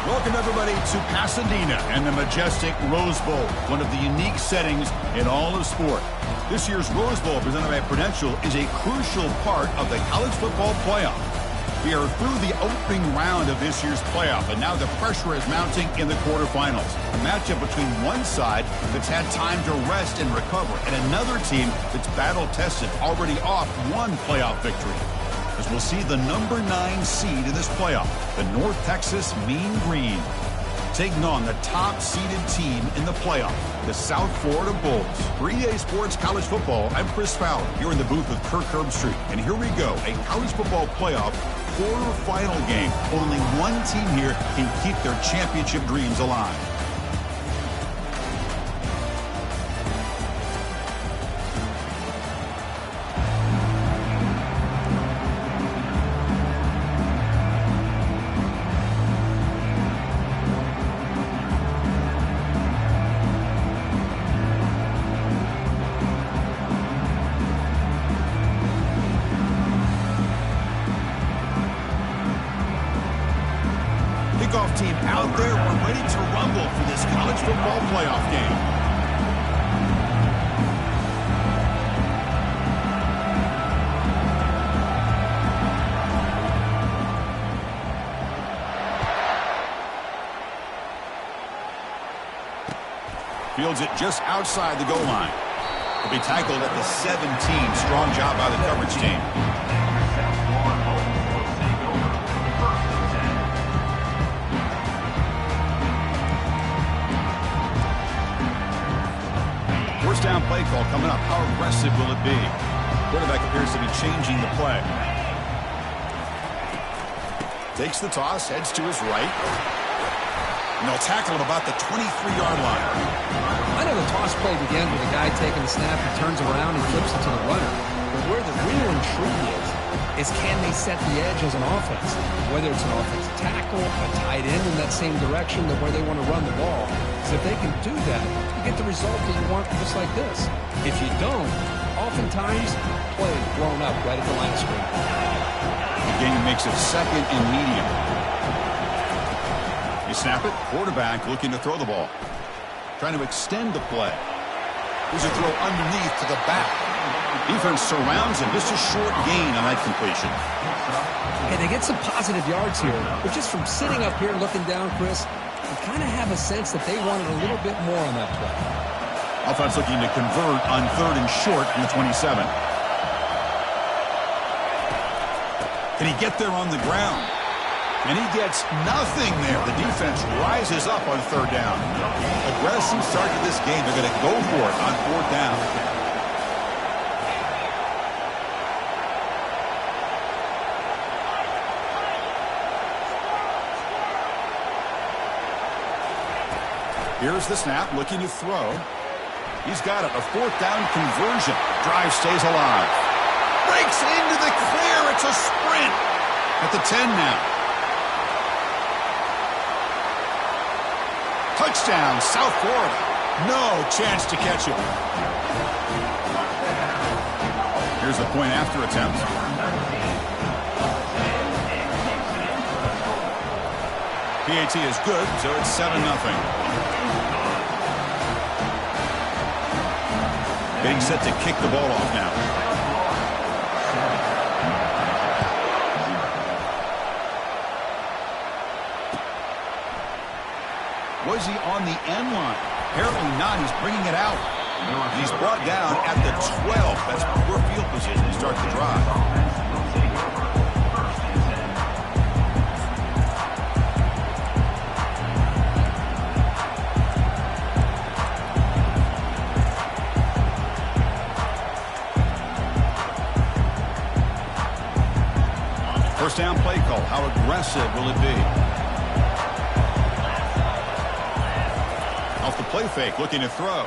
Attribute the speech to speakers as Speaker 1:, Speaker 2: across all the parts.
Speaker 1: Welcome, everybody, to Pasadena and the majestic Rose Bowl, one of the unique settings in all of sport. This year's Rose Bowl, presented by Prudential, is a crucial part of the college football playoff. We are through the opening round of this year's playoff, and now the pressure is mounting in the quarterfinals. A matchup between one side that's had time to rest and recover, and another team that's battle-tested, already off one playoff victory. As we'll see the number 9 seed in this playoff, the North Texas Mean Green, taking on the top-seeded team in the playoff, the South Florida Bulls. For EA Sports College Football, I'm Chris Fowler, here in the booth with Kirk Herbstreit. And here we go, a college football playoff quarterfinal game. Only one team here can keep their championship dreams alive. Kickoff team out there. We're ready to rumble for this college football playoff game. Fields it just outside the goal line. He'll be tackled at the 17. Strong job by the coverage team. First down play call coming up. How aggressive will it be? Quarterback appears to be changing the play. Takes the toss, heads to his right. And they'll tackle him about the 23-yard line.
Speaker 2: I know the toss play begins with a guy taking the snap and turns around and flips it to the runner. But where the real intrigue is can they set the edge as an offense? Whether it's an offensive tackle, a tight end in that same direction that where they want to run the ball. Because if they can do that, you get the result that you want just like this. If you don't, oftentimes, play is blown up right at the line of scrimmage.
Speaker 1: The game makes it second and medium. You snap it, quarterback looking to throw the ball. Trying to extend the play. Here's a throw underneath to the back. Defense surrounds him. Just a short gain on that completion.
Speaker 2: Hey, they get some positive yards here, but just from sitting up here looking down, Chris, you kind of have a sense that they wanted a little bit more on that play.
Speaker 1: Offense looking to convert on 3rd and short from the 27. Can he get there on the ground? And he gets nothing there. The defense rises up on 3rd down. Aggressive start to this game. They're going to go for it on 4th down. Here's the snap, looking to throw. He's got it, a 4th down conversion. Drive stays alive. Breaks into the clear. It's a sprint at the 10 now. Touchdown, South Florida. No chance to catch him. Here's the point after attempt. PAT is good, so it's 7-0. Getting set to kick the ball off now. Was he on the end line? Apparently not. He's bringing it out. And he's brought down at the 12. That's poor field position to start the drive. First down play call. How aggressive will it be? Off the play fake, looking to throw.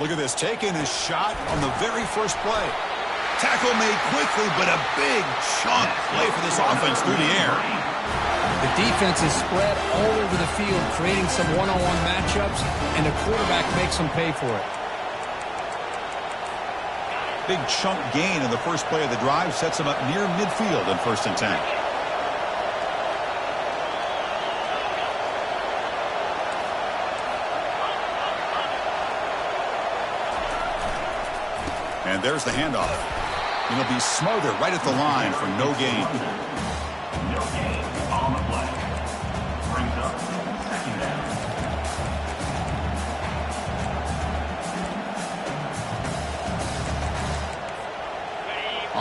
Speaker 1: Look at this, taking a shot on the very first play. Tackle made quickly, but a big chunk play for this offense through the air.
Speaker 2: The defense is spread all over the field, creating some one-on-one matchups, and the quarterback makes them pay for it.
Speaker 1: Big chunk gain in the first play of the drive sets him up near midfield in 1st and 10. And there's the handoff. And he'll be smothered right at the line for no gain.
Speaker 3: No gain on the play. Brings up second down.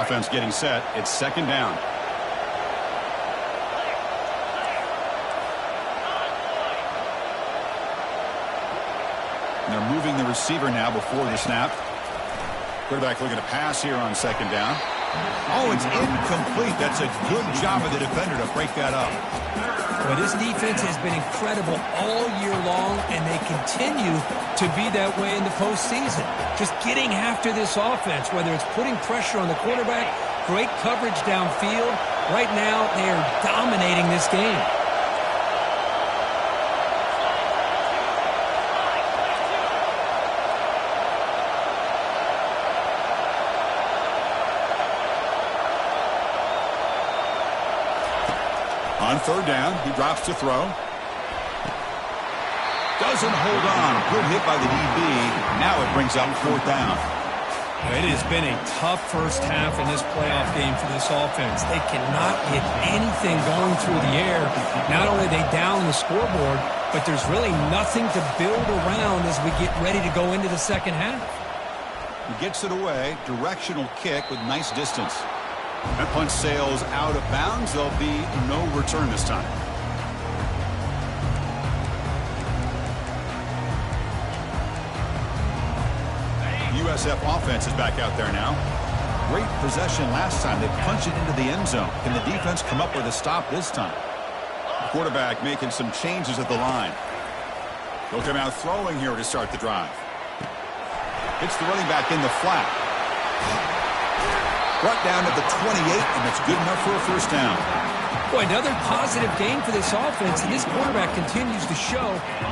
Speaker 1: Offense getting set. It's second down. And they're moving the receiver now before the snap. Quarterback looking to pass here on second down. Oh, it's incomplete. That's a good job of the defender to break that up.
Speaker 2: Well, this defense has been incredible all year long, and they continue to be that way in the postseason. Just getting after this offense, whether it's putting pressure on the quarterback, great coverage downfield. Right now, they are dominating this game.
Speaker 1: On third down, he drops to throw. Doesn't hold on. Good hit by the DB. Now it brings up fourth down.
Speaker 2: It has been a tough first half in this playoff game for this offense. They cannot get anything going through the air. Not only are they down the scoreboard, but there's really nothing to build around as we get ready to go into the second half.
Speaker 1: He gets it away. Directional kick with nice distance. That punch sails out of bounds. There'll be no return this time. USF offense is back out there now. Great possession last time. They punched it into the end zone. Can the defense come up with a stop this time? The quarterback making some changes at the line. He'll come out throwing here to start the drive. Hits the running back in the flat. Brought down to the 28, and it's good enough for a first down.
Speaker 2: Boy, another positive game for this offense, and this quarterback continues to show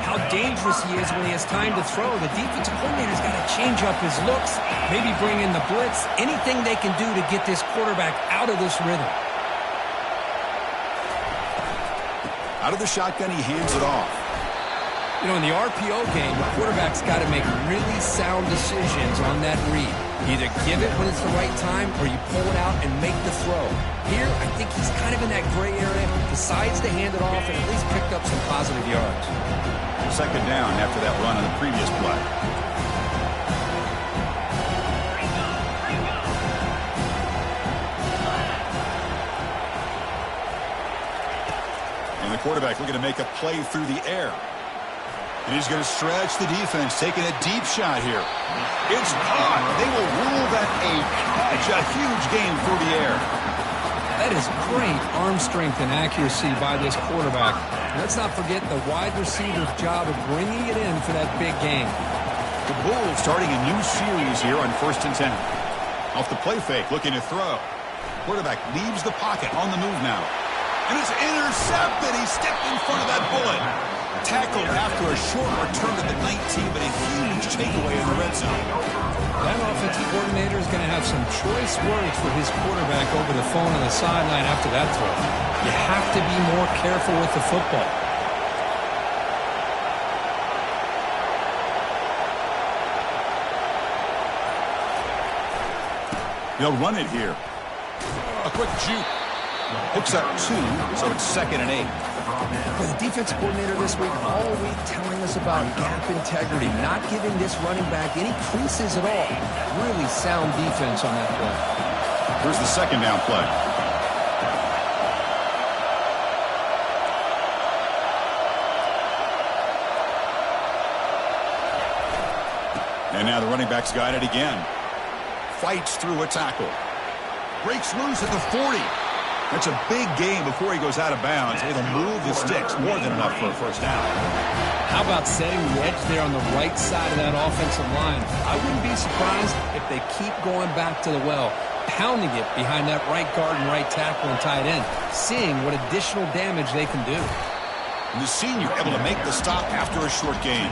Speaker 2: how dangerous he is when he has time to throw. The defensive coordinator's got to change up his looks, maybe bring in the blitz, anything they can do to get this quarterback out of this rhythm.
Speaker 1: Out of the shotgun, he hands it off.
Speaker 2: You know, in the RPO game, the quarterback's got to make really sound decisions on that read. Either give it when it's the right time or you pull it out and make the throw. Here, I think he's kind of in that gray area, decides to hand it off and at least picked up some positive yards.
Speaker 1: Second down after that run on the previous play. And the quarterback looking to make a play through the air. And he's going to stretch the defense, taking a deep shot here. It's caught. They will rule that a catch. A huge gain through the air.
Speaker 2: That is great arm strength and accuracy by this quarterback. Let's not forget the wide receiver's job of bringing it in for that big game.
Speaker 1: The Bulls starting a new series here on 1st and 10. Off the play fake, looking to throw. Quarterback leaves the pocket on the move now. And it's intercepted. He stepped in front of that bullet. Tackled after a short return to the 19, but a huge takeaway in the red zone.
Speaker 2: That offensive coordinator is going to have some choice words for his quarterback over the phone on the sideline after that throw. You have to be more careful with the football.
Speaker 1: They'll run it here. A quick juke. Hooks up 2, so it's 2nd and 8.
Speaker 2: For the defensive coordinator this week, all week telling us about gap integrity, not giving this running back any creases at all. Really sound defense on that play.
Speaker 1: Here's the second down play. And now the running back's got it again. Fights through a tackle. Breaks loose at the 40. That's a big gain before he goes out of bounds. It'll move the sticks more than enough for a first down.
Speaker 2: How about setting the edge there on the right side of that offensive line? I wouldn't be surprised if they keep going back to the well, pounding it behind that right guard and right tackle and tight end, seeing what additional damage they can do.
Speaker 1: And the senior able to make the stop after a short gain.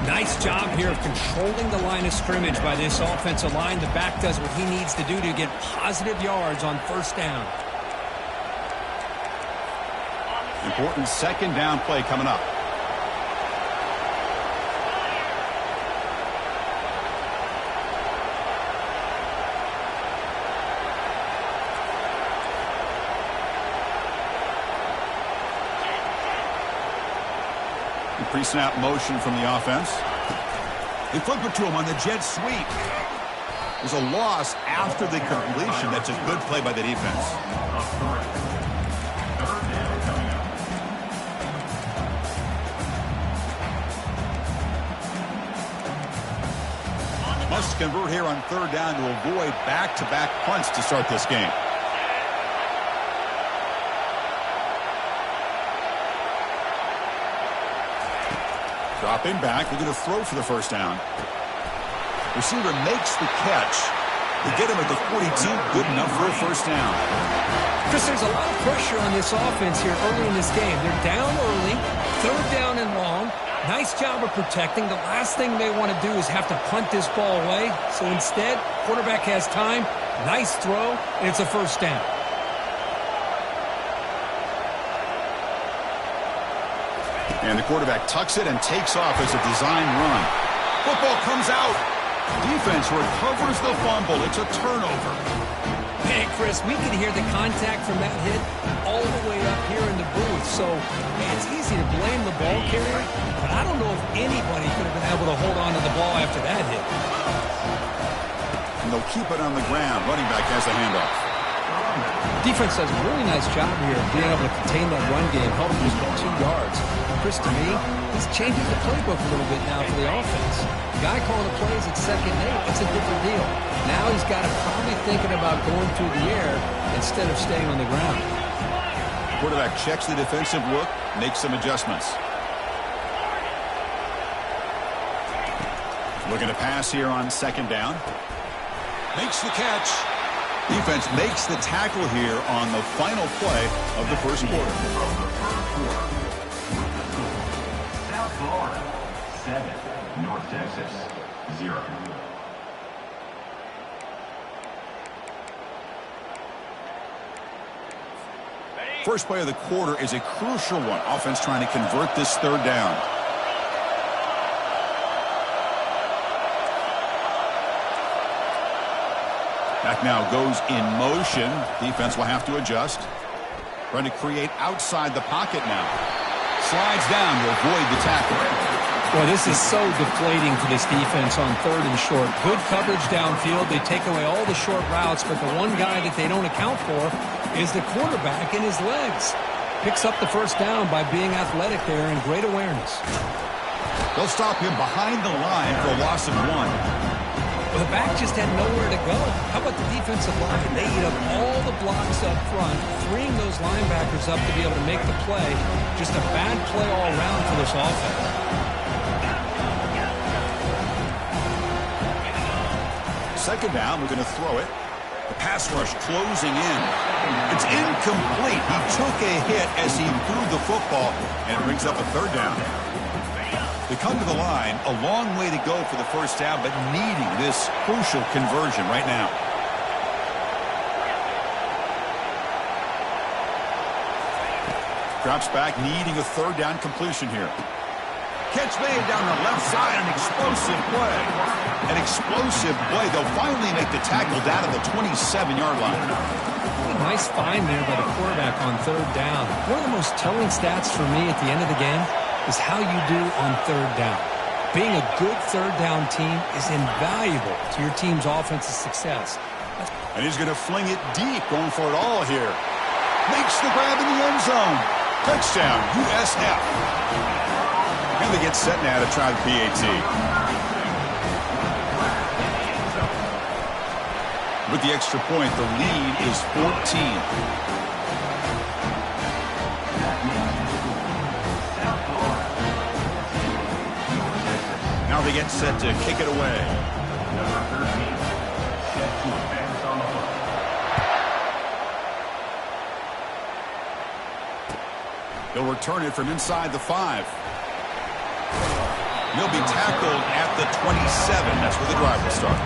Speaker 2: Nice job here of controlling the line of scrimmage by this offensive line. The back does what he needs to do to get positive yards on first down.
Speaker 1: Important second down play coming up. Pre-snap motion from the offense. They flip it to him on the jet sweep. There's a loss after the completion. That's a good play by the defense. Must convert here on third down to avoid back-to-back punts to start this game. Dropping back, they're going to throw for the first down. Receiver makes the catch. They get him at the 42, good enough for a first down.
Speaker 2: Chris, there's a lot of pressure on this offense here early in this game. They're down early, third down and long. Nice job of protecting. The last thing they want to do is have to punt this ball away. So instead, quarterback has time, nice throw, and it's a first down.
Speaker 1: And the quarterback tucks it and takes off as a design run. Football comes out. Defense recovers the fumble. It's a turnover.
Speaker 2: Hey, Chris, we can hear the contact from that hit all the way up here in the booth. So it's easy to blame the ball carrier, but I don't know if anybody could have been able to hold on to the ball after that hit.
Speaker 1: And they'll keep it on the ground. Running back has the handoff.
Speaker 2: Defense does a really nice job here of being able to contain that run game, help them just get 2 yards. Chris, to me, this changes the playbook a little bit now for the offense. Guy calling the plays at 2nd and 8, it's a different deal. Now he's got to probably thinking about going through the air instead of staying on the ground.
Speaker 1: Quarterback checks the defensive look, makes some adjustments. Looking to pass here on 2nd down. Makes the catch. Defense makes the tackle here on the final play of the first quarter.
Speaker 3: South Florida, 7. North Texas, 0.
Speaker 1: First play of the quarter is a crucial one. Offense trying to convert this third down. Back now goes in motion. Defense will have to adjust. Trying to create outside the pocket now. Slides down to avoid the tackle.
Speaker 2: Well, this is so deflating for this defense on 3rd and short. Good coverage downfield. They take away all the short routes, but the one guy that they don't account for is the quarterback in his legs. Picks up the first down by being athletic there and great awareness.
Speaker 1: They'll stop him behind the line for a loss of 1.
Speaker 2: Well, the back just had nowhere to go. How about the defensive line? They eat up all the blocks up front, freeing those linebackers up to be able to make the play. Just a bad play all around for this offense.
Speaker 1: Second down, we're going to throw it. The pass rush closing in. It's incomplete. He took a hit as he threw the football, and it brings up a third down. They come to the line, a long way to go for the first down, but needing this crucial conversion right now. Drops back, needing a third down completion here. Catch made down the left side, an explosive play. An explosive play. They'll finally make the tackle down at the 27-yard line.
Speaker 2: Nice find there by the quarterback on third down. One of the most telling stats for me at the end of the game is how you do on third down. Being a good third down team is invaluable to your team's offensive success.
Speaker 1: And he's going to fling it deep, going for it all here. Makes the grab in the end zone. Touchdown, USF. And they get set now to try the PAT. With the extra point, the lead is 14. Now they get set to kick it away.
Speaker 3: Number 13, set to advance on the play.
Speaker 1: They'll return it from inside the 5. He'll be tackled at the 27. That's where the drive will start.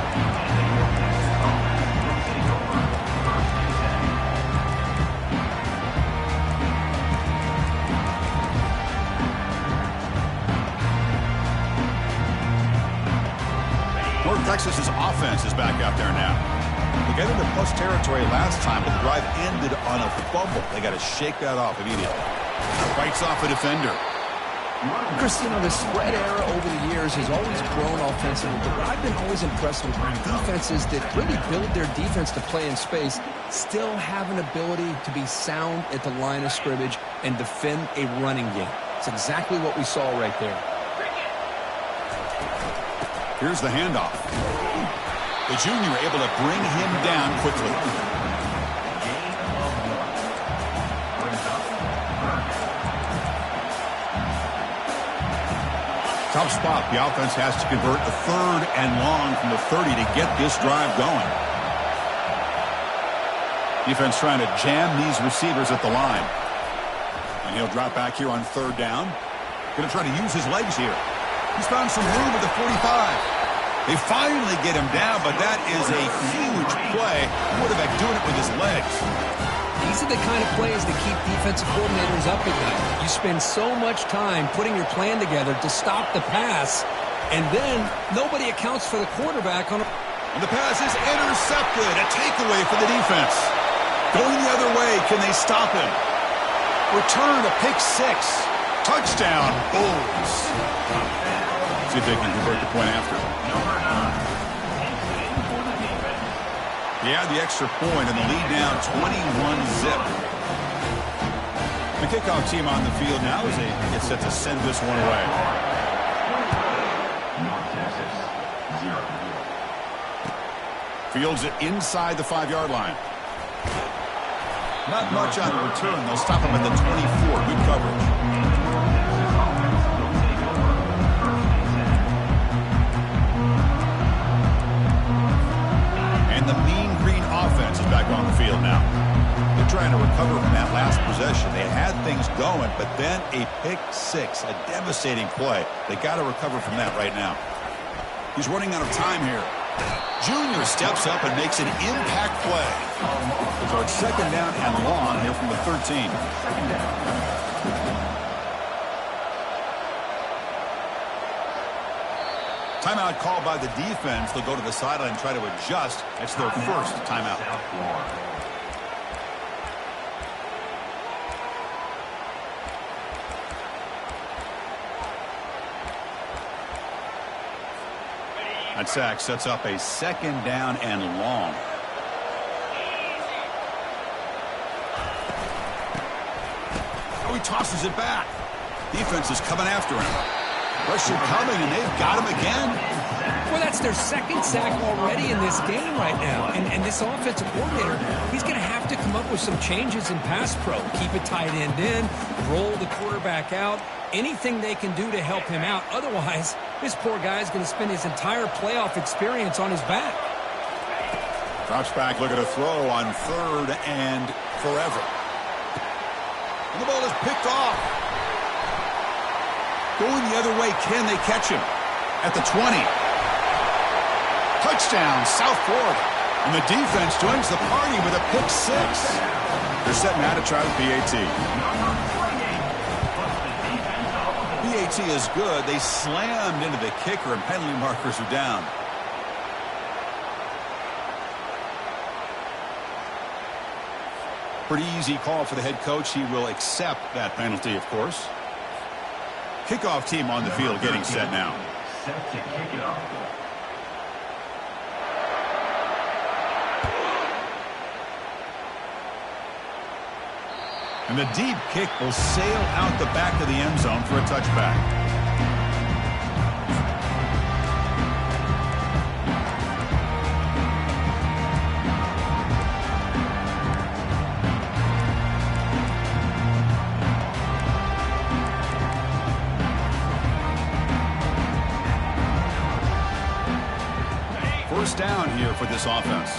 Speaker 1: North Texas's offense is back out there now. They got into plus territory last time, but the drive ended on a fumble. They got to shake that off immediately. Fights off a defender.
Speaker 2: Christina, the spread era over the years has always grown offensively, but I've been always impressed with defenses that really build their defense to play in space, still have an ability to be sound at the line of scrimmage and defend a running game. It's exactly what we saw right there.
Speaker 1: Here's the handoff. The junior able to bring him down quickly. Tough spot. The offense has to convert a 3rd and long from the 30 to get this drive going. Defense trying to jam these receivers at the line. And he'll drop back here on 3rd down. Going to try to use his legs here. He's found some room at the 45. They finally get him down, but that is a huge play. Quarterback doing it with his legs.
Speaker 2: These are the kind of plays that keep defensive coordinators up at night. You spend so much time putting your plan together to stop the pass, and then nobody accounts for the quarterback on a...
Speaker 1: And the pass is intercepted. A takeaway for the defense. Going the other way, can they stop him? Return to pick 6. Touchdown, Bulls. See if they can convert the point after. They add the extra point, and the lead now 21-zip. The kickoff team on the field now as they get set to send this one away. Fields it inside the 5-yard line. Not much on the return. They'll stop him at the 24. Good coverage. The Mean Green offense is back on the field now. They're trying to recover from that last possession. They had things going, but then a pick 6, a devastating play. They got to recover from that right now. He's running out of time here. Junior steps up and makes an impact play. So it's 2nd down and long here from the 13. Timeout called by the defense. They'll go to the sideline and try to adjust. It's their first timeout. That sack sets up a 2nd down and long. Oh, he tosses it back. Defense is coming after him. Pressure coming, and they've got him again.
Speaker 2: Well, that's their 2nd sack already in this game right now. And this offensive coordinator, he's going to have to come up with some changes in pass pro. Keep a tight end in, roll the quarterback out, anything they can do to help him out. Otherwise, this poor guy is going to spend his entire playoff experience on his back.
Speaker 1: Drops back, look at a throw on 3rd and forever. And the ball is picked off. Going the other way, can they catch him? At the 20. Touchdown, South Florida. And the defense joins the party with a pick 6. They're setting out to try with PAT. PAT is good. They slammed into the kicker, and penalty markers are down. Pretty easy call for the head coach. He will accept that penalty, of course. Kickoff team on the field getting set now.
Speaker 3: Set to kick it off.
Speaker 1: And the deep kick will sail out the back of the end zone for a touchback. First down here for this offense.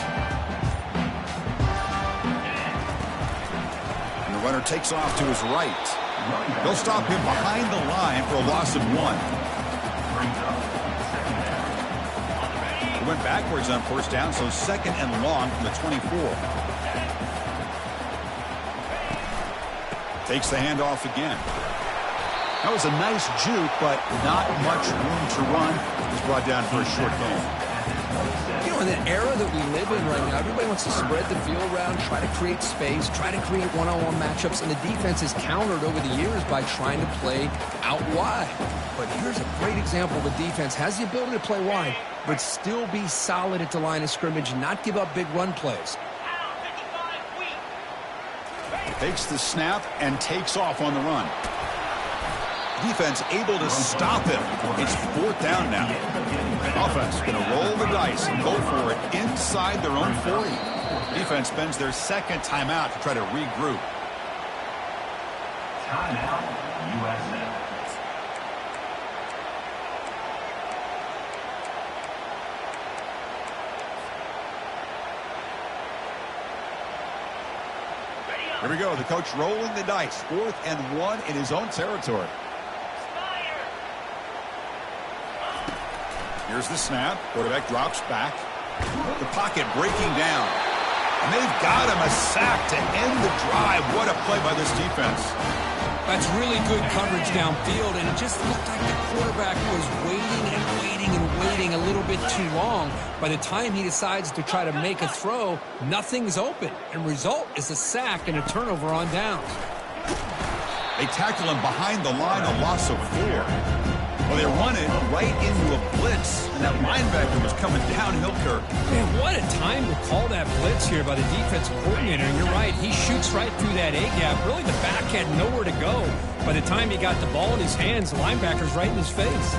Speaker 1: And the runner takes off to his right. They'll stop him behind the line for a loss of 1. He went backwards on first down, so 2nd and long from the 24. Takes the handoff again. That was a nice juke, but not much room to run. He's brought down for a short gain.
Speaker 2: You know, know, in the era that we live in right now, everybody wants to spread the field around, try to create space, try to create one-on-one matchups, and the defense is countered over the years by trying to play out wide. But here's a great example. The defense has the ability to play wide, but still be solid at the line of scrimmage, not give up big run plays.
Speaker 1: Takes the snap and takes off on the run. Defense able to stop him. It's 4th down now. Offense going to roll the dice and go for it inside their own 40. Defense spends their second timeout to try to regroup.
Speaker 3: Timeout, USA.
Speaker 1: Here we go. The coach rolling the dice. 4th and 1 in his own territory. Here's the snap. Quarterback drops back. The pocket breaking down. And they've got him a sack to end the drive. What a play by this defense.
Speaker 2: That's really good coverage downfield, and it just looked like the quarterback was waiting and waiting and waiting a little bit too long. By the time he decides to try to make a throw, nothing's open. And result is a sack and a turnover on downs.
Speaker 1: They tackle him behind the line, a loss of 4. Well, they run it right into a blitz, and that linebacker was coming downhill curve.
Speaker 2: Man, what a time to call that blitz here by the defensive coordinator. And you're right, he shoots right through that A-gap. Really, the back had nowhere to go. By the time he got the ball in his hands, the linebacker's right in his face.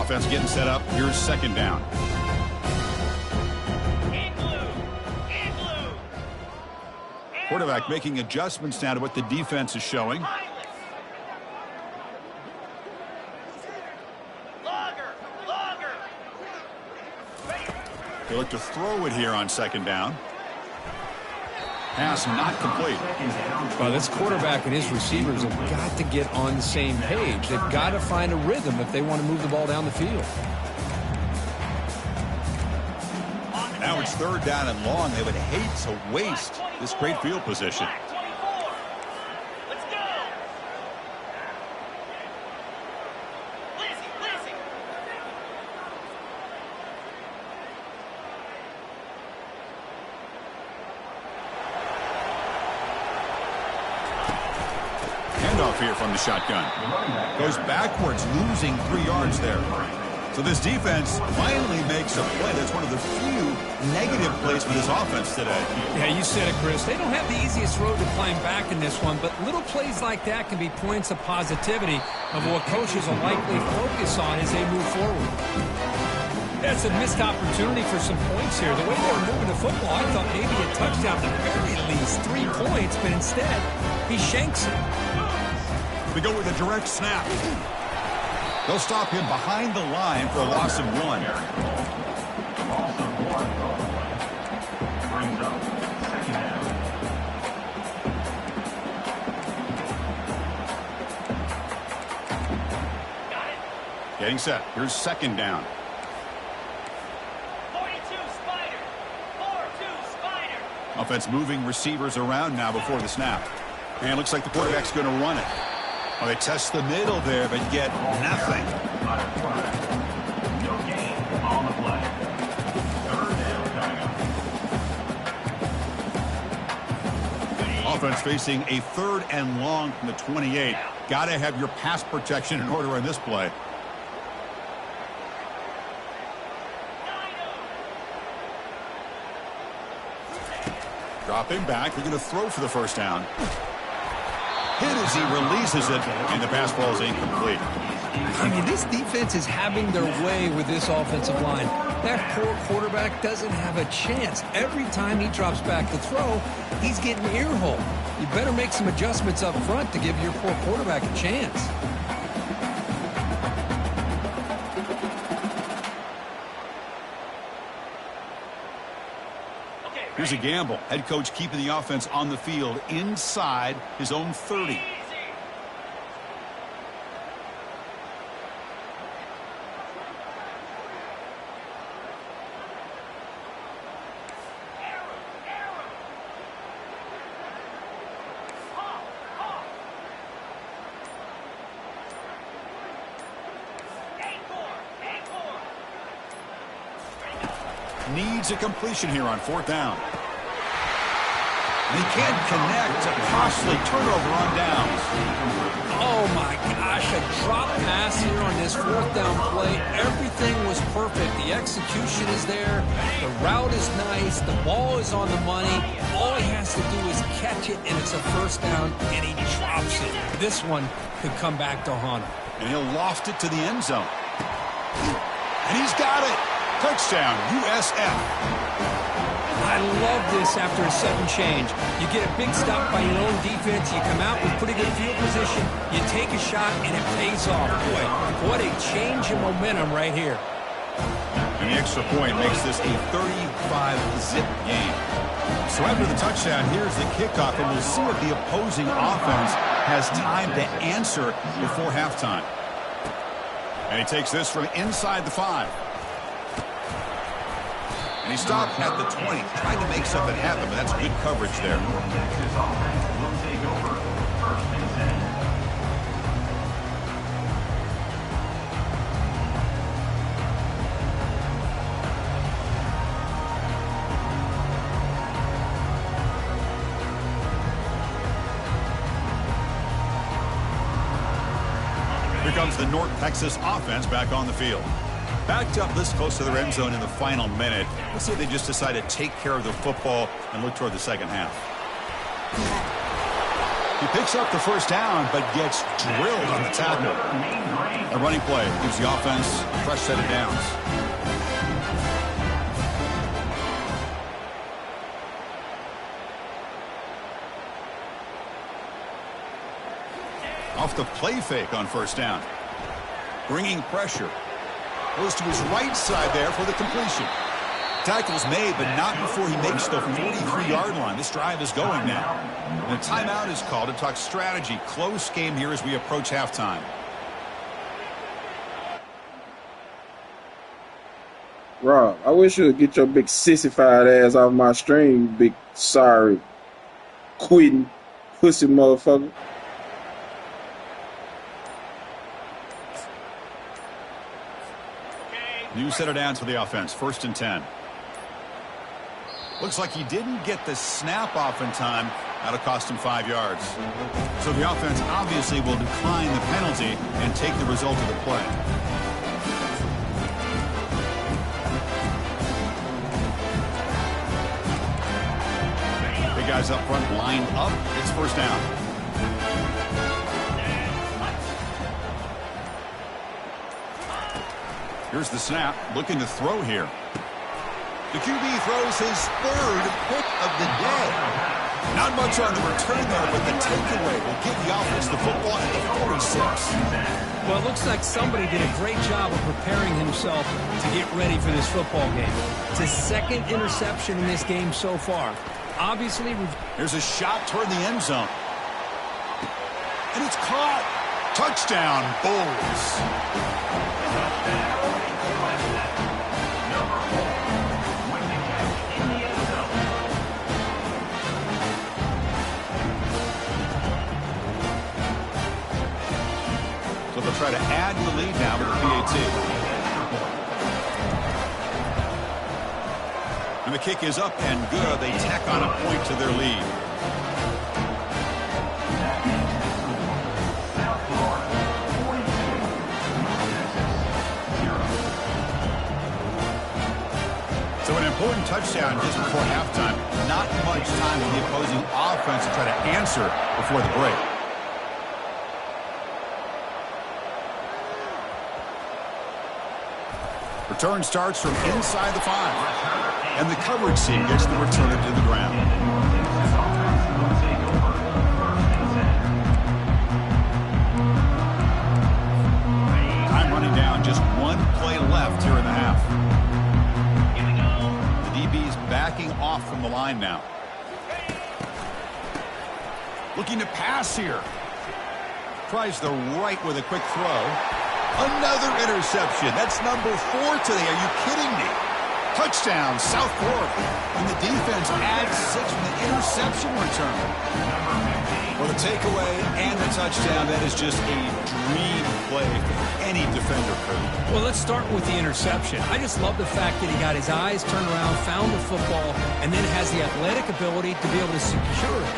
Speaker 1: Offense getting set up. Here's 2nd down. Quarterback making adjustments now to what the defense is showing. They look to throw it here on 2nd down. Pass not complete.
Speaker 2: Well, this quarterback and his receivers have got to get on the same page. They've got to find a rhythm if they want to move the ball down the field.
Speaker 1: Now it's 3rd down and long. They would hate to waste this great field position. Handoff here from the shotgun. Goes backwards, losing 3 yards there. So this defense finally makes a play. That's one of the few negative plays for this offense today.
Speaker 2: Yeah, you said it, Chris. They don't have the easiest road to climb back in this one, but little plays like that can be points of positivity of what coaches will likely focus on as they move forward. That's a missed opportunity for some points here. The way they were moving the football, I thought maybe a touchdown, at the very least 3 points, but instead, he shanks it.
Speaker 1: We go with a direct snap. They'll stop him behind the line for a loss of 1.
Speaker 3: Brings up 2nd down.
Speaker 1: Getting set. Here's 2nd down.
Speaker 4: 42 Spider. 4-2 Spider.
Speaker 1: Offense moving receivers around now before the snap. And it looks like the quarterback's going to run it. Well, they test the middle there, but get nothing.
Speaker 3: No gain on the play. 3rd down coming up.
Speaker 1: Offense facing a 3rd and long from the 28. Got to have your pass protection in order on this play. Dropping back. They're going to throw for the 1st down. Hit as he releases it, and the pass ball is incomplete.
Speaker 2: I mean, this defense is having their way with this offensive line. That poor quarterback doesn't have a chance. Every time he drops back to throw, he's getting ear-hole. You better make some adjustments up front to give your poor quarterback a chance.
Speaker 1: Here's a gamble. Head coach keeping the offense on the field inside his own 30. needs a completion here on 4th down. And he can't connect. A costly turnover on downs.
Speaker 2: Oh, my gosh, a drop pass here on this 4th down play. Everything was perfect. The execution is there. The route is nice. The ball is on the money. All he has to do is catch it, and it's a 1st down, and he drops it. This one could come back to haunt him.
Speaker 1: And he'll loft it to the end zone. And he's got it. Touchdown, USF.
Speaker 2: I love this after a sudden change. You get a big stop by your own defense. You come out with pretty good field position. You take a shot, and it pays off. Boy, what a change in momentum right here.
Speaker 1: And the extra point makes this a 35-zip game. So after the touchdown, here's the kickoff, and we'll see if the opposing offense has time to answer before halftime. And he takes this from inside the 5. And he stopped at the 20, trying to make something happen, but that's good coverage there.
Speaker 3: Texas offense will take over 1st and 10.
Speaker 1: Here comes the North Texas offense back on the field. Backed up this close to the end zone in the final minute. Let's see if they just decide to take care of the football and look toward the second half. He picks up the 1st down, but gets drilled on the tackle. A running play gives the offense a fresh set of downs. Off the play fake on 1st down. Bringing pressure. Goes to his right side there for the completion. Tackle's made, but not before he makes the 43-yard line. This drive is going now. And a timeout is called to talk strategy. Close game here as we approach halftime.
Speaker 5: Rob, I wish you would get your big sissified ass off my stream, big sorry quitting pussy motherfucker.
Speaker 1: New set of downs for the offense. 1st and 10. Looks like he didn't get the snap off in time. That'll cost him 5 yards. So the offense obviously will decline the penalty and take the result of the play. Big guys up front lined up. It's 1st down. Here's the snap, looking to throw here. The QB throws his 3rd pick of the day. Not much on the return there, but the takeaway will give the offense the football at the 46.
Speaker 2: Well, it looks like somebody did a great job of preparing himself to get ready for this football game. It's his 2nd interception in this game so far. Obviously,
Speaker 1: here's a shot toward the end zone. And it's caught. Touchdown, Bulls. So they'll try to add to the lead now with the PAT. And the kick is up and good. They tack on a point to their lead. So an important touchdown just before halftime. Not much time for the opposing offense to try to answer before the break. Return starts from inside the 5. And the coverage team gets the returner to the ground. Time running down, just 1 play left here in the half. The DB's backing off from the line now. Looking to pass here. Tries the right with a quick throw. Another interception. That's number 4 today. Are you kidding me? Touchdown, South Florida. And the defense adds 6 with an interception return. Well, the takeaway and the touchdown, that is just a dream play for any defender, Kurt.
Speaker 2: Well, let's start with the interception. I just love the fact that he got his eyes turned around, found the football, and then has the athletic ability to be able to secure it.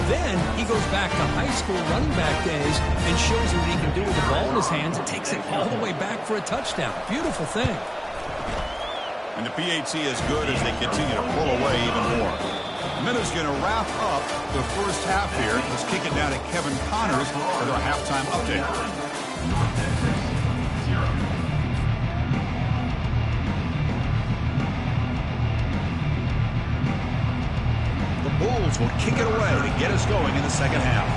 Speaker 2: Then he goes back to high school running back days and shows you what he can do with the ball in his hands and takes it all the way back for a touchdown. Beautiful thing.
Speaker 1: And the PAT is good as they continue to pull away even more. Minnows going to wrap up the first half here. Let's kick it down to Kevin Connors for our halftime update. The Bulls will kick it away to get us going in the second half.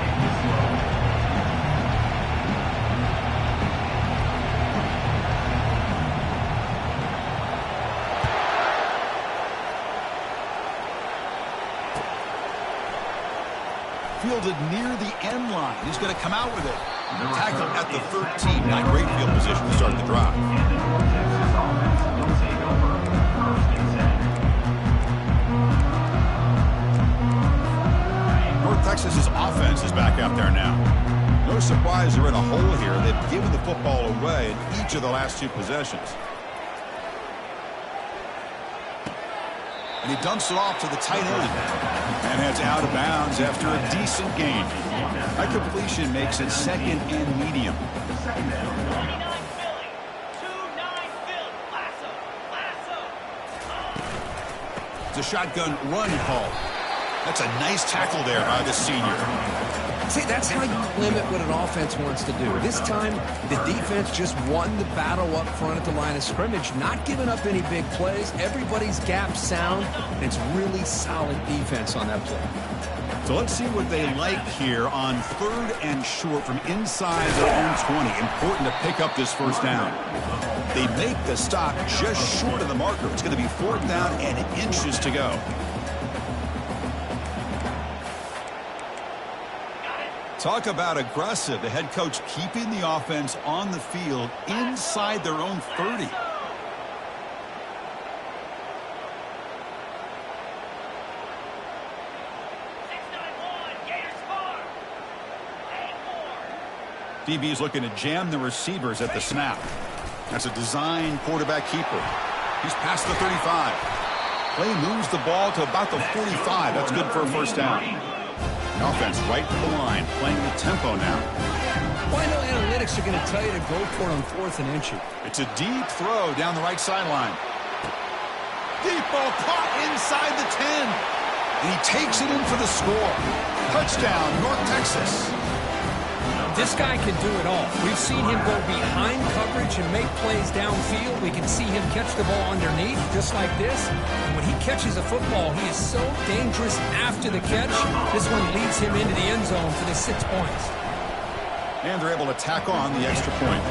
Speaker 1: Fielded near the end line. He's going to come out with it. Tackle at the 13. Not great field position to start the drive. North Texas's offense is back out there now. No surprise they're in a hole here. They've given the football away in each of the last 2 possessions. And he dumps it off to the tight end. And heads out of bounds after a decent gain. That completion makes it 2nd and medium.
Speaker 4: 29 Philly. 2-9 Philly. Lasso.
Speaker 1: It's a shotgun run call. That's a nice tackle there by the senior.
Speaker 2: See, that's how you limit what an offense wants to do. This time, the defense just won the battle up front at the line of scrimmage, not giving up any big plays. Everybody's gap sound, and it's really solid defense on that play.
Speaker 1: So let's see what they like here on 3rd and short from inside their own 20. Important to pick up this first down. They make the stop just short of the marker. It's going to be 4th down and inches to go. Talk about aggressive. The head coach keeping the offense on the field inside their own 30. DB's looking to jam the receivers at the snap. That's a design quarterback keeper. He's past the 35. Play moves the ball to about the 45. That's good for a first down. The offense right to the line, playing the tempo now.
Speaker 2: Well, I know analytics are going to tell you to go for it on 4th and inches.
Speaker 1: It's a deep throw down the right sideline. Deep ball caught inside the 10. And he takes it in for the score. Touchdown, North Texas.
Speaker 2: This guy can do it all. We've seen him go behind coverage and make plays downfield. We can see him catch the ball underneath, just like this. And when he catches a football, he is so dangerous after the catch. This one leads him into the end zone for the 6 points.
Speaker 1: And they're able to tack on the extra point.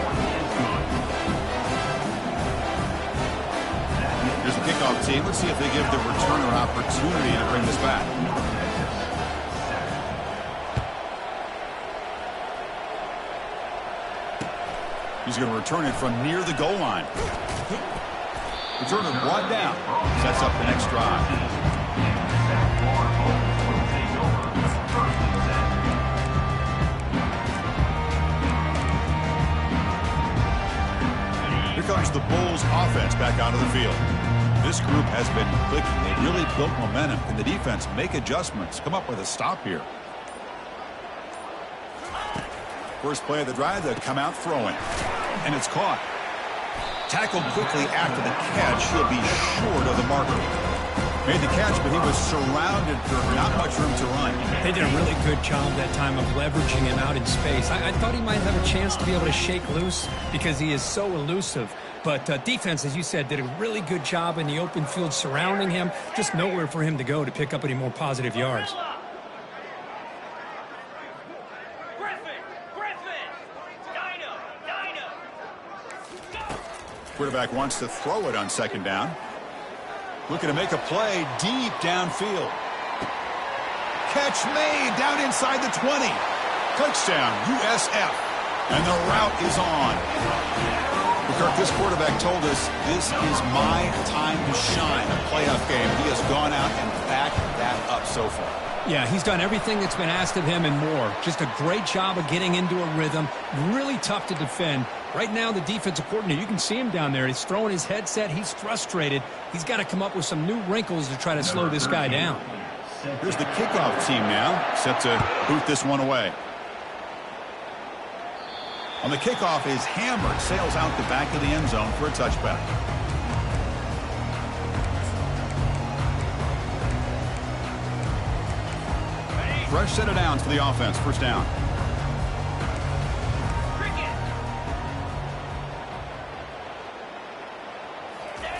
Speaker 1: Here's the kickoff team. Let's see if they give the returner opportunity to bring this back. He's going to return it from near the goal line. Returner brought down. Sets up the next drive. Here comes the Bulls offense back onto the field. This group has been clicking. They really built momentum. Can the defense make adjustments? Come up with a stop here. First play of the drive, they come out throwing. And it's caught. Tackled quickly after the catch. He'll be short of the marker. Made the catch, but he was surrounded for not much room to run.
Speaker 2: They did a really good job that time of leveraging him out in space. I thought he might have a chance to be able to shake loose because he is so elusive. But defense, as you said, did a really good job in the open field surrounding him. Just nowhere for him to go to pick up any more positive yards.
Speaker 1: Quarterback wants to throw it on 2nd down. Looking to make a play deep downfield. Catch made down inside the 20. Touchdown, USF. And the route is on. Kirk, this quarterback told us this is my time to shine, a playoff game. He has gone out and backed that up so far.
Speaker 2: Yeah, he's done everything that's been asked of him and more. Just a great job of getting into a rhythm. Really tough to defend. Right now, the defensive coordinator, you can see him down there. He's throwing his headset. He's frustrated. He's got to come up with some new wrinkles to try to slow this guy down.
Speaker 1: Here's the kickoff team now, set to boot this one away. On the kickoff is hammered, sails out the back of the end zone for a touchback. Fresh set of downs for the offense, first down.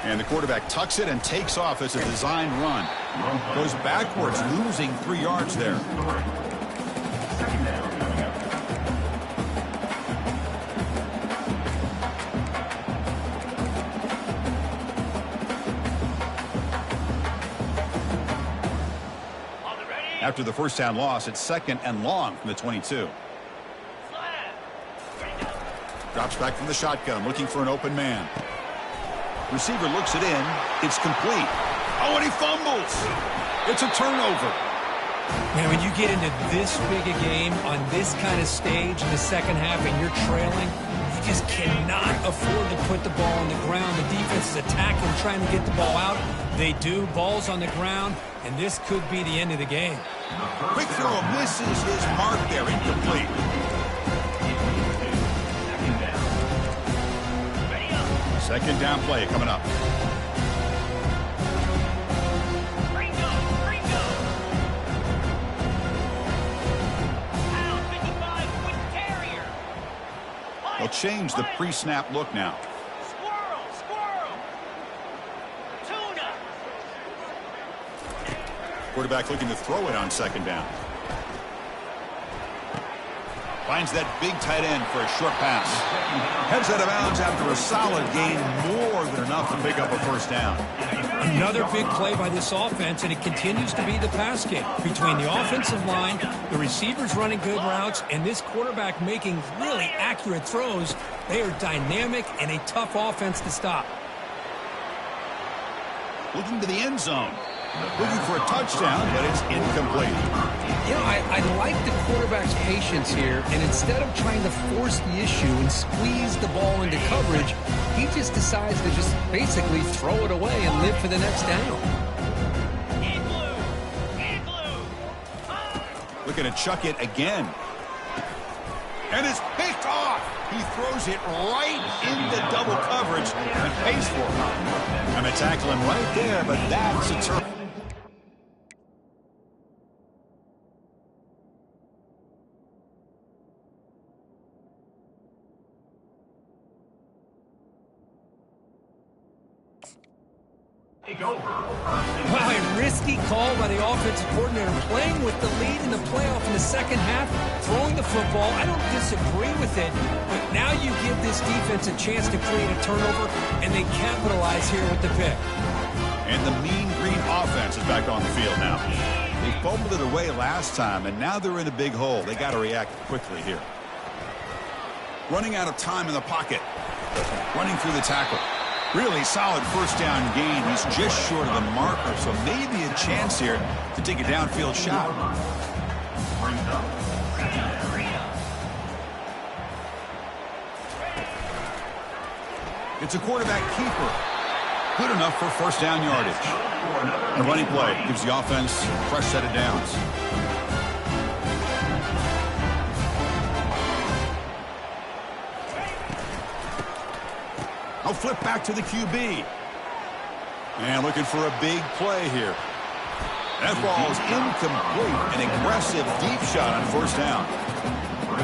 Speaker 1: And the quarterback tucks it and takes off as a designed run. Goes backwards, losing 3 yards there. After the first down loss, it's 2nd and long from the 22. Drops back from the shotgun, looking for an open man. Receiver looks it in. It's complete. Oh, and he fumbles. It's a turnover.
Speaker 2: Man, when you get into this big a game on this kind of stage in the second half and you're trailing, you just cannot afford to put the ball on the ground. The defense is attacking, trying to get the ball out. They do. Ball's on the ground, and this could be the end of the game.
Speaker 1: Quick throw misses his mark there. Incomplete. Second down play coming up. They'll change the pre-snap look now. Quarterback looking to throw it on second down. Finds that big tight end for a short pass. Heads out of bounds after a solid gain, more than enough to pick up a first down.
Speaker 2: Another big play by this offense, and it continues to be the pass game. Between the offensive line, the receivers running good routes, and this quarterback making really accurate throws, they are dynamic and a tough offense to stop.
Speaker 1: Looking to the end zone. Looking for a touchdown, but it's incomplete.
Speaker 2: You know, I like the quarterback's patience here, and instead of trying to force the issue and squeeze the ball into coverage, he just decides to just basically throw it away and live for the next down.
Speaker 1: Looking to chuck it again. And it's picked off. He throws it right into double coverage and pays for it. And they tackle him right there, but that's a turn.
Speaker 2: Wow, a risky call by the offensive coordinator, playing with the lead in the playoff in the second half, throwing the football. I don't disagree with it, but now you give this defense a chance to create a turnover, and they capitalize here with the pick.
Speaker 1: And the mean green offense is back on the field now. They fumbled it away last time, and now they're in a big hole. They got to react quickly here. Running out of time in the pocket. Running through the tackle. Really solid first down gain. He's just short of the marker, so maybe a chance here to take a downfield shot. It's a quarterback keeper. Good enough for first down yardage. The running play gives the offense a fresh set of downs. I'll flip back to the QB. And looking for a big play here. That ball is incomplete. An aggressive deep shot on first down.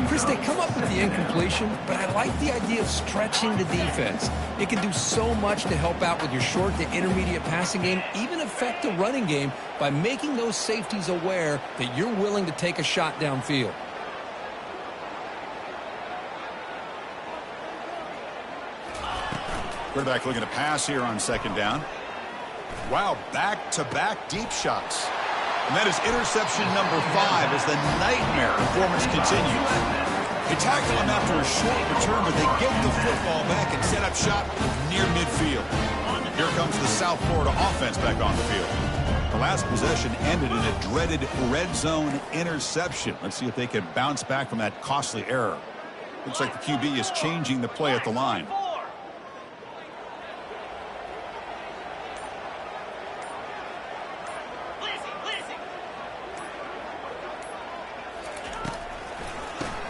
Speaker 2: Chris, they come up with the incompletion, but I like the idea of stretching the defense. It can do so much to help out with your short to intermediate passing game, even affect the running game by making those safeties aware that you're willing to take a shot downfield.
Speaker 1: Quarterback looking to pass here on second down. Wow, back-to-back deep shots. And that is interception number 5 as the nightmare performance continues. They tackle him after a short return, but they get the football back and set up shop near midfield. Here comes the South Florida offense back on the field. The last possession ended in a dreaded red zone interception. Let's see if they can bounce back from that costly error. Looks like the QB is changing the play at the line.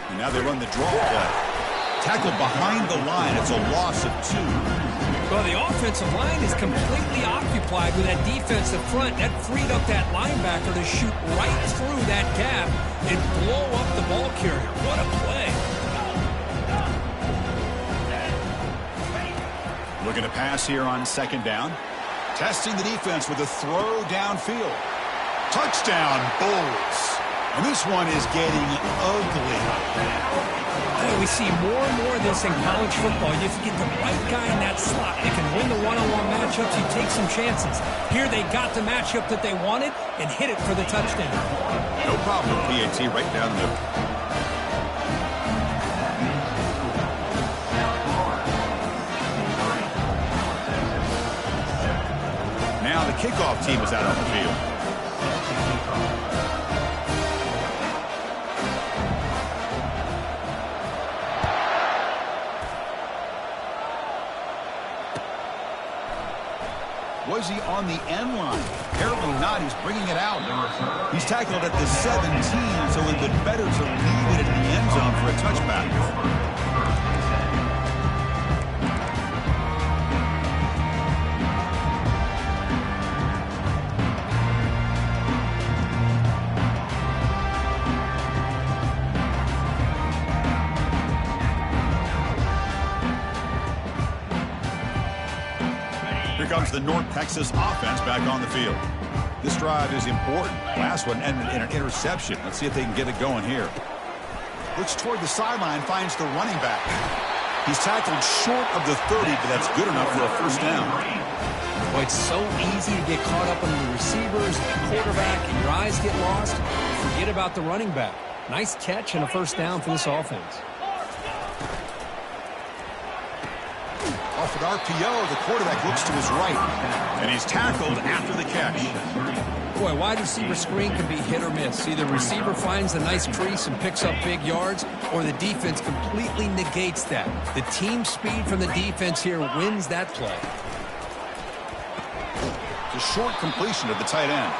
Speaker 1: And now they run the draw play. Tackled behind the line. It's a loss of 2.
Speaker 2: Well, the offensive line is completely occupied with that defensive front. That freed up that linebacker to shoot right through that gap and blow up the ball carrier. What a play.
Speaker 1: Looking to pass here on second down. Testing the defense with a throw downfield. Touchdown, Bulls. And this one is getting ugly.
Speaker 2: We see more and more of this in college football. If you get the right guy in that slot, they can win the one-on-one matchups. You take some chances. Here they got the matchup that they wanted and hit it for the touchdown.
Speaker 1: No problem, PAT, right down the middle. Now the kickoff team is out on the field. Was he on the end line? Apparently not. He's bringing it out. He's tackled at the 17, so it would be better to leave it at the end zone for a touchback. Comes the North Texas offense back on the field. This drive is important. Last one ended in an interception. Let's see if they can get it going here. Looks toward the sideline, finds the running back. He's tackled short of the 30, but that's good enough for a first down.
Speaker 2: Boy, it's so easy to get caught up on the receivers and the quarterback, and your eyes get lost. Forget about the running back. Nice catch and a first down for this offense.
Speaker 1: Off an RPO, the quarterback looks to his right, and he's tackled after the catch.
Speaker 2: Boy, wide receiver screen can be hit or miss. Either receiver finds a nice crease and picks up big yards, or the defense completely negates that. The team speed from the defense here wins that play.
Speaker 1: It's a short completion to the tight end.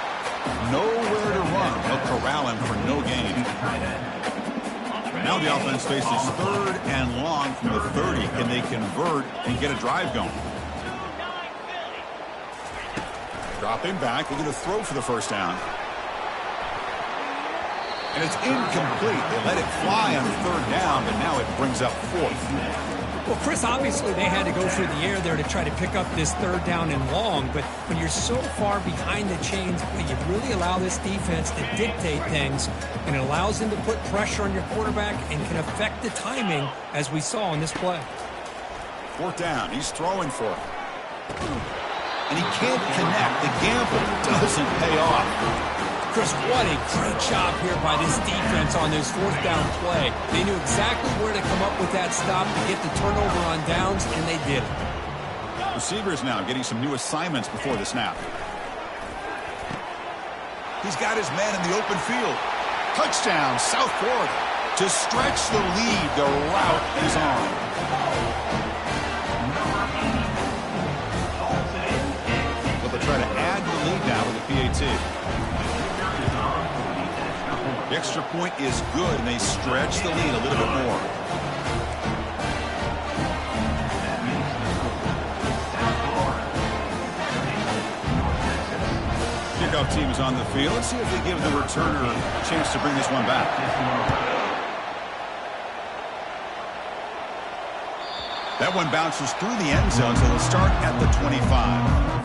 Speaker 1: Nowhere to run. They'll corral him for no gain. Now the offense faces third and long from the 30. Can they convert and get a drive going? Dropping back. We'll get a throw for the first down. And it's incomplete. They let it fly on third down, but now it brings up fourth.
Speaker 2: Well, Chris, obviously they had to go through the air there to try to pick up this third down and long, but when you're so far behind the chains, you really allow this defense to dictate things, and it allows them to put pressure on your quarterback and can affect the timing, as we saw in this play.
Speaker 1: Fourth down. He's throwing for it. And he can't connect. The gamble doesn't pay off.
Speaker 2: Chris, what a great job here by this defense on this fourth down play. They knew exactly where to come up with that stop to get the turnover on downs, and they did it.
Speaker 1: Receivers now getting some new assignments before the snap. He's got his man in the open field. Touchdown, South Florida. To stretch the lead, the route is on. But they'll try to add to the lead now with the PAT. The extra point is good, and they stretch the lead a little bit more. Kickoff team is on the field. Let's see if they give the returner a chance to bring this one back. That one bounces through the end zone, so they'll start at the 25.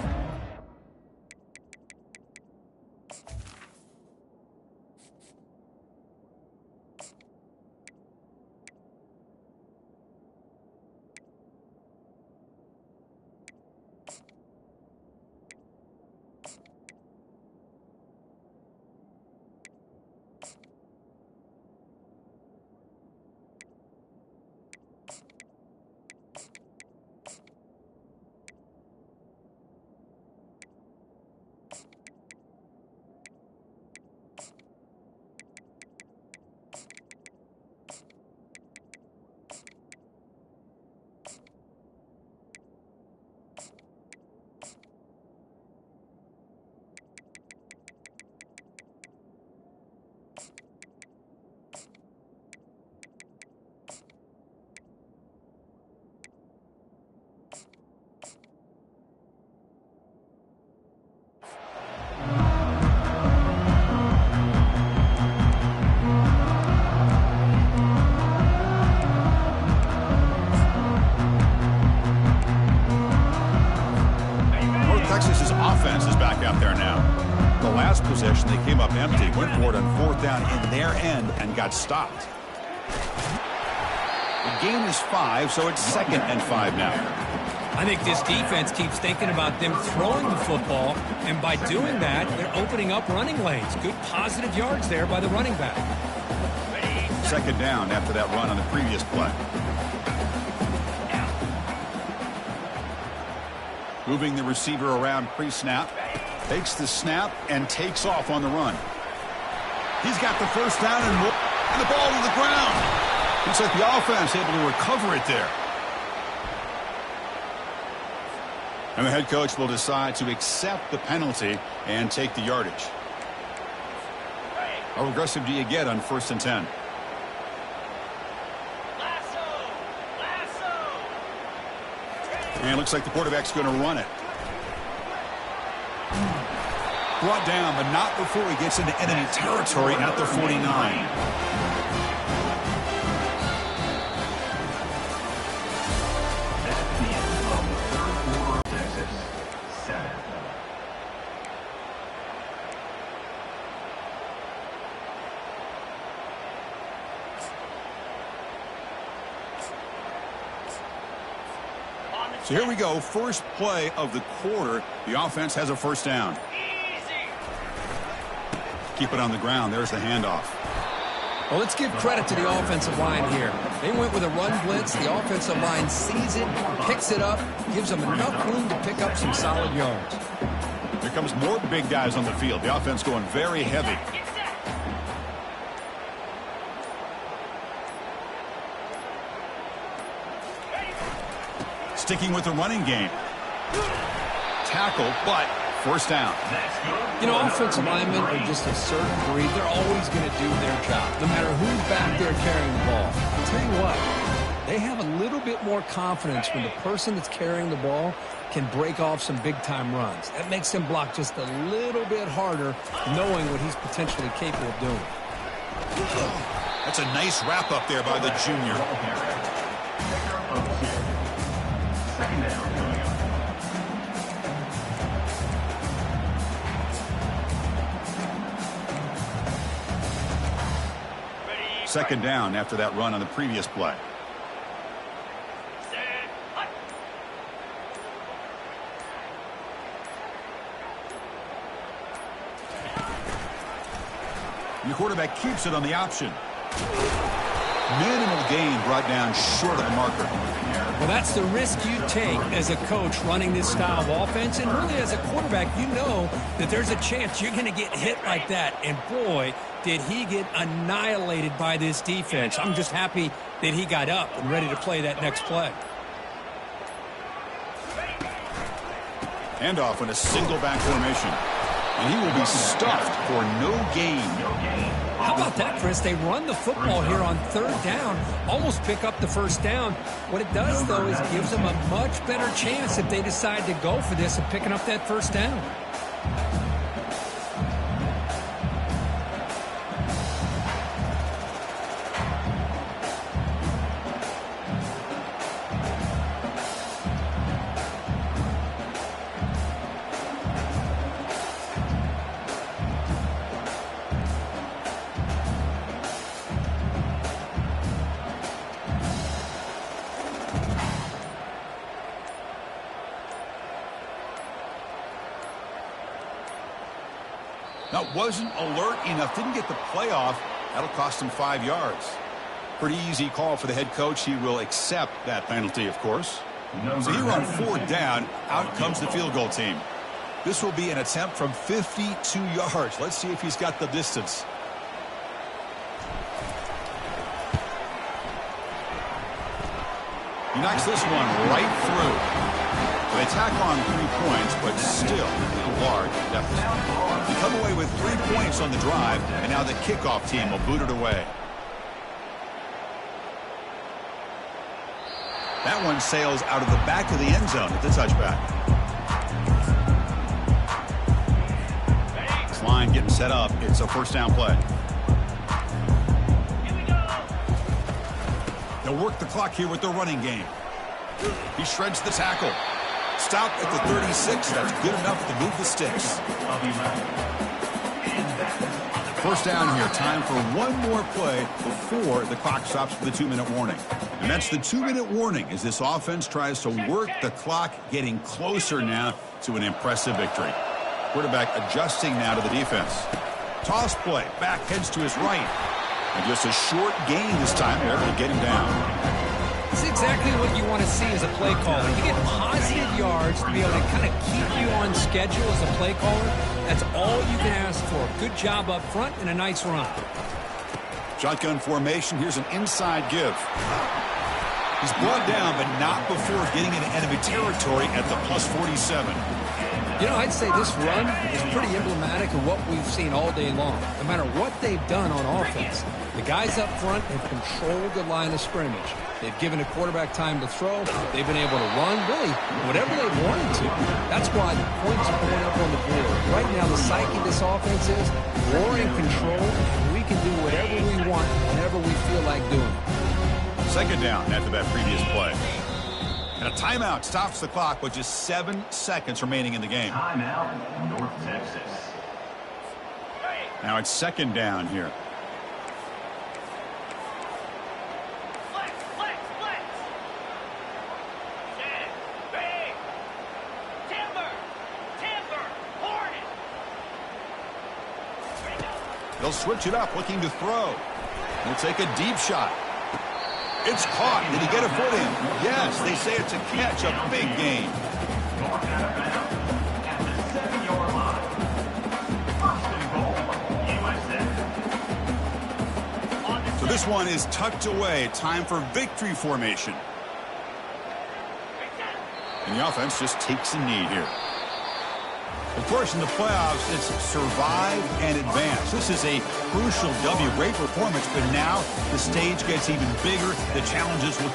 Speaker 1: possession. They came up empty, went for it on 4th down in their end, and got stopped. The gain is 5, so it's 2nd and 5 now.
Speaker 2: I think this defense keeps thinking about them throwing the football, and by doing that, they're opening up running lanes. Good positive yards there by the running back.
Speaker 1: 2nd down after that run on the previous play. Moving the receiver around pre-snap. Takes the snap and takes off on the run. He's got the first down and the ball to the ground. Looks like the offense able to recover it there. And the head coach will decide to accept the penalty and take the yardage. How aggressive do you get on 1st and 10? And it looks like the quarterback's going to run it. Brought down, but not before he gets into enemy territory at the 49. So here we go, first play of the quarter. The offense has a first down. Keep it on the ground. There's the handoff.
Speaker 2: Well, let's give credit to the offensive line here. They went with a run blitz. The offensive line sees it, picks it up, gives them enough room to pick up some solid yards.
Speaker 1: Here comes more big guys on the field. The offense going very heavy. Sticking with the running game. Tackle, but first down.
Speaker 2: You know, offensive linemen are just a certain breed. They're always going to do their job, no matter who's back there carrying the ball. I'll tell you what, they have a little bit more confidence when the person that's carrying the ball can break off some big-time runs. That makes them block just a little bit harder, knowing what he's potentially capable of doing.
Speaker 1: That's a nice wrap-up there by the junior. Second down after that run on the previous play. And the quarterback keeps it on the option. Minimal gain brought down short of the marker.
Speaker 2: Well, that's the risk you take as a coach running this style of offense. And really, as a quarterback, you know that there's a chance you're going to get hit like that. And boy, did he get annihilated by this defense. I'm just happy that he got up and ready to play that next play.
Speaker 1: Handoff in a single back formation. And he will be stuffed for no gain.
Speaker 2: How about that, Chris? They run the football here on 3rd down, almost pick up the first down. What it does, though, is it gives them a much better chance if they decide to go for this of picking up that first down.
Speaker 1: Now, wasn't alert enough, didn't get the play off. That'll cost him 5 yards. Pretty easy call for the head coach. He will accept that penalty, of course. So here on 4th down, out comes the field goal team. This will be an attempt from 52 yards. Let's see if he's got the distance. He knocks this one right through. They tack on 3 points, but still a large deficit. They come away with 3 points on the drive, and now the kickoff team will boot it away. That one sails out of the back of the end zone at the touchback. This line getting set up. It's a first down play. They'll work the clock here with their running game. He shreds the tackle. Stop at the 36. That's good enough to move the sticks. First down here. Time for one more play before the clock stops for the 2-minute warning. And that's the 2-minute warning as this offense tries to work the clock, getting closer now to an impressive victory. Quarterback adjusting now to the defense. Toss play. Back heads to his right. And just a short gain this time. They're able to get him down.
Speaker 2: It's exactly what you want to see as a play caller. You get positive yards to be able to kind of keep you on schedule as a play caller. That's all you can ask for. Good job up front and a nice run.
Speaker 1: Shotgun formation. Here's an inside give. He's brought down, but not before getting into enemy territory at the +47.
Speaker 2: You know, I'd say this run is pretty emblematic of what we've seen all day long. No matter what they've done on offense, the guys up front have controlled the line of scrimmage. They've given the quarterback time to throw. They've been able to run, really, whatever they wanted to. That's why the points are going up on the board. Right now, the psyche of this offense is we're in control, and we can do whatever we want whenever we feel like doing it.
Speaker 1: Second down after that previous play. And a timeout stops the clock with just 7 seconds remaining in the game.
Speaker 3: Timeout, North Texas.
Speaker 1: Now it's second down here.
Speaker 4: Flex, flex, flex. Jet, big. Timber, timber, Hornet.
Speaker 1: They'll switch it up, looking to throw. He'll take a deep shot. It's caught. Did he get a foot in? Yes, they say it's a catch, a big gain.
Speaker 3: Mark out of bounds at the 7-yard line. First and goal, USA.
Speaker 1: So this one is tucked away. Time for victory formation. And the offense just takes a knee here. Of course, in the playoffs, it's survive and advance. This is a crucial W. Great performance, but now the stage gets even bigger. The challenges will